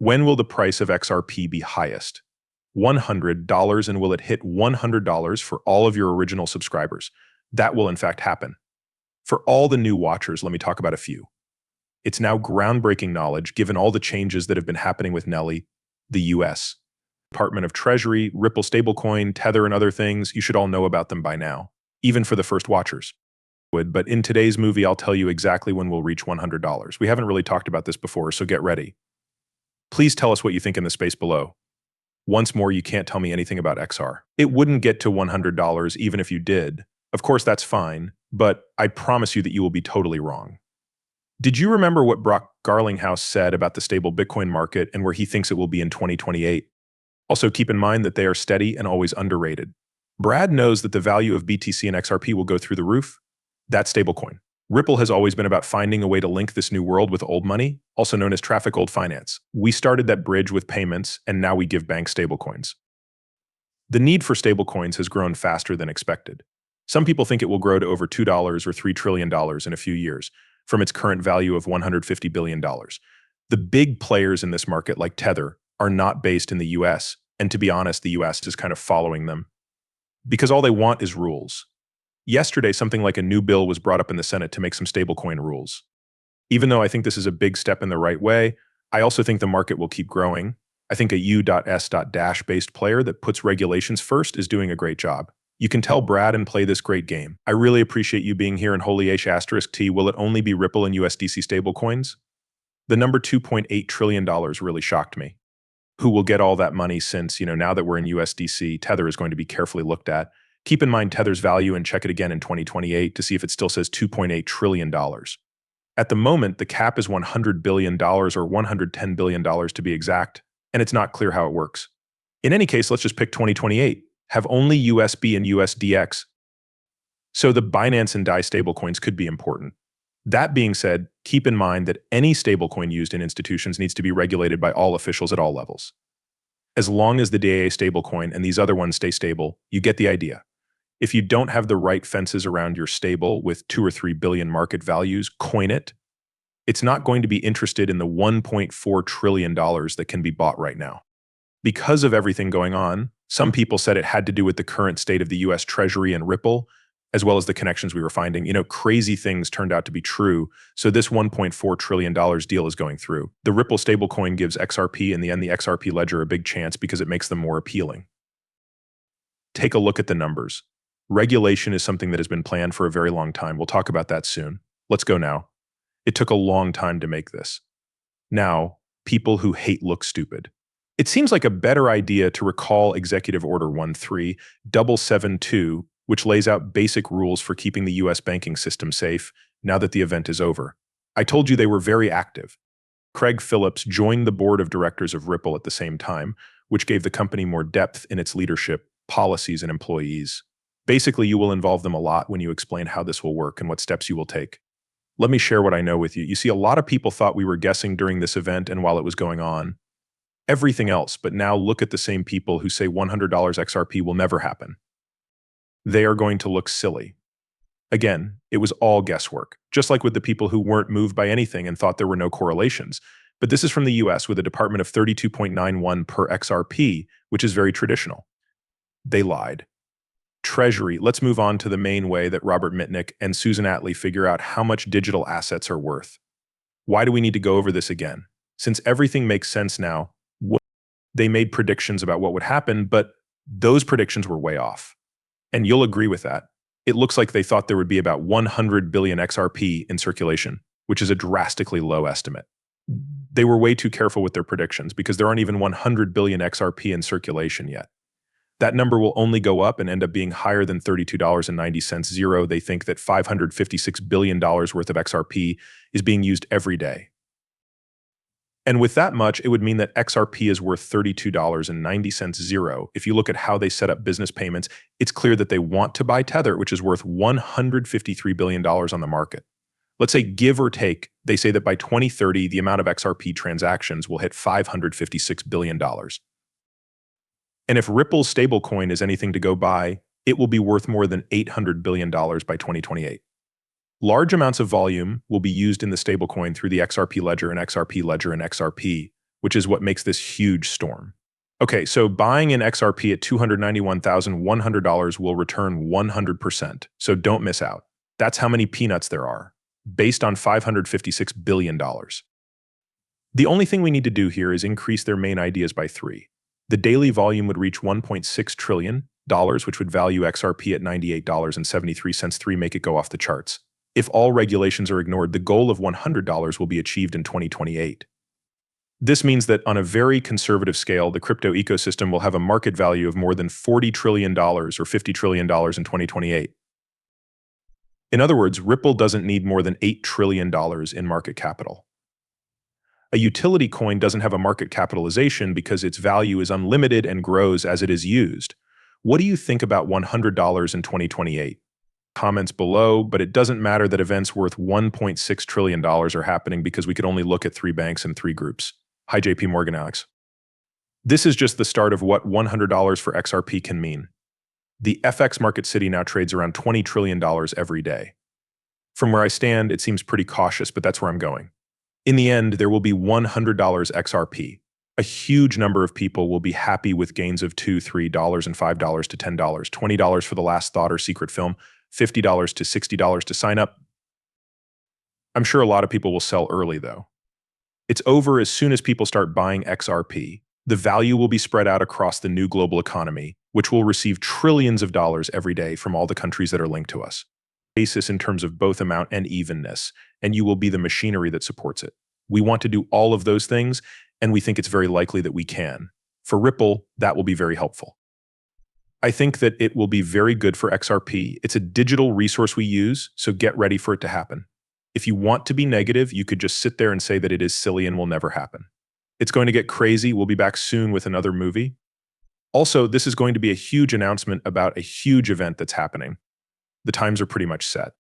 When will the price of XRP be highest? $100, and will it hit $100 for all of your original subscribers? That will in fact happen. For all the new watchers, let me talk about a few. It's now groundbreaking knowledge given all the changes that have been happening with Nelly, the US. Department of Treasury, Ripple stablecoin, Tether, and other things, you should all know about them by now, even for the first watchers. But in today's movie, I'll tell you exactly when we'll reach $100. We haven't really talked about this before, so get ready. Please tell us what you think in the space below. Once more, you can't tell me anything about XR. It wouldn't get to $100 even if you did. Of course, that's fine, but I promise you that you will be totally wrong. Did you remember what Brock Garlinghouse said about the stable Bitcoin market and where he thinks it will be in 2028? Also, keep in mind that they are steady and always underrated. Brad knows that the value of BTC and XRP will go through the roof. That's stablecoin. Ripple has always been about finding a way to link this new world with old money, also known as traffic old finance. We started that bridge with payments, and now we give banks stablecoins. The need for stablecoins has grown faster than expected. Some people think it will grow to over $2 or $3 trillion in a few years, from its current value of $150 billion. The big players in this market, like Tether, are not based in the US, and to be honest, the US is kind of following them. Because all they want is rules. Yesterday, something like a new bill was brought up in the Senate to make some stablecoin rules. Even though I think this is a big step in the right way, I also think the market will keep growing. I think a U.S.Dash based player that puts regulations first is doing a great job. You can tell Brad and play this great game. I really appreciate you being here, and holy H*T, will it only be Ripple and USDC stablecoins? The number $2.8 trillion really shocked me. Who will get all that money since, now that we're in USDC, Tether is going to be carefully looked at. Keep in mind Tether's value and check it again in 2028 to see if it still says $2.8 trillion. At the moment, the cap is $100 billion or $110 billion to be exact, and it's not clear how it works. In any case, let's just pick 2028. Have only USB and Us.Thankx. So the Binance and DAI stablecoins could be important. That being said, keep in mind that any stablecoin used in institutions needs to be regulated by all officials at all levels. As long as the DAI stablecoin and these other ones stay stable, you get the idea. If you don't have the right fences around your stable with 2 or 3 billion market values, coin it. It's not going to be interested in the $1.4 trillion that can be bought right now. Because of everything going on, some people said it had to do with the current state of the US Treasury and Ripple, as well as the connections we were finding. Crazy things turned out to be true, so this $1.4 trillion deal is going through. The Ripple stablecoin gives XRP and the XRP ledger a big chance because it makes them more appealing. Take a look at the numbers. Regulation is something that has been planned for a very long time. We'll talk about that soon. Let's go now. It took a long time to make this. Now, people who hate look stupid. It seems like a better idea to recall Executive Order 13772, which lays out basic rules for keeping the US banking system safe now that the event is over. I told you they were very active. Craig Phillips joined the board of directors of Ripple at the same time, which gave the company more depth in its leadership, policies, and employees. Basically, you will involve them a lot when you explain how this will work and what steps you will take. Let me share what I know with you. You see, a lot of people thought we were guessing during this event and while it was going on. Everything else, but now look at the same people who say $100 XRP will never happen. They are going to look silly. Again, it was all guesswork, just like with the people who weren't moved by anything and thought there were no correlations. But this is from the US with a department of 32.91 per XRP, which is very traditional. They lied. Treasury, let's move on to the main way that Robert Mitnick and Susan Atley figure out how much digital assets are worth. Why do we need to go over this again? Since everything makes sense now, they made predictions about what would happen, but those predictions were way off. And you'll agree with that. It looks like they thought there would be about 100 billion XRP in circulation, which is a drastically low estimate. They were way too careful with their predictions because there aren't even 100 billion XRP in circulation yet. That number will only go up and end up being higher than $32.90 zero. They think that $556 billion worth of XRP is being used every day. And with that much, it would mean that XRP is worth $32.90 zero. If you look at how they set up business payments, it's clear that they want to buy Tether, which is worth $153 billion on the market. Let's say, give or take, they say that by 2030, the amount of XRP transactions will hit $556 billion. And if Ripple's stablecoin is anything to go by, it will be worth more than $800 billion by 2028. Large amounts of volume will be used in the stablecoin through the XRP ledger and XRP ledger and XRP, which is what makes this huge storm. Okay, so buying in XRP at $291,100 will return 100%, so don't miss out. That's how many peanuts there are, based on $556 billion. The only thing we need to do here is increase their main ideas by 3. The daily volume would reach $1.6 trillion, which would value XRP at $98.73. 3 make it go off the charts. If all regulations are ignored, the goal of $100 will be achieved in 2028. This means that on a very conservative scale, the crypto ecosystem will have a market value of more than $40 trillion or $50 trillion in 2028. In other words, Ripple doesn't need more than $8 trillion in market capital. A utility coin doesn't have a market capitalization because its value is unlimited and grows as it is used. What do you think about $100 in 2028? Comments below, but it doesn't matter that events worth $1.6 trillion are happening because we could only look at 3 banks and 3 groups. Hi, JP Morgan, Alex. This is just the start of what $100 for XRP can mean. The FX market city now trades around $20 trillion every day. From where I stand, it seems pretty cautious, but that's where I'm going. In the end, there will be $100 XRP. A huge number of people will be happy with gains of $2, $3, and $5 to $10, $20 for the last thought or secret film, $50 to $60 to sign up. I'm sure a lot of people will sell early, though. It's over as soon as people start buying XRP. The value will be spread out across the new global economy, which will receive trillions of dollars every day from all the countries that are linked to us. Basis in terms of both amount and evenness, and you will be the machinery that supports it. We want to do all of those things, and we think it's very likely that we can. For Ripple, that will be very helpful. I think that it will be very good for XRP. It's a digital resource we use, so get ready for it to happen. If you want to be negative, you could just sit there and say that it is silly and will never happen. It's going to get crazy. We'll be back soon with another movie. Also, this is going to be a huge announcement about a huge event that's happening. The times are pretty much set.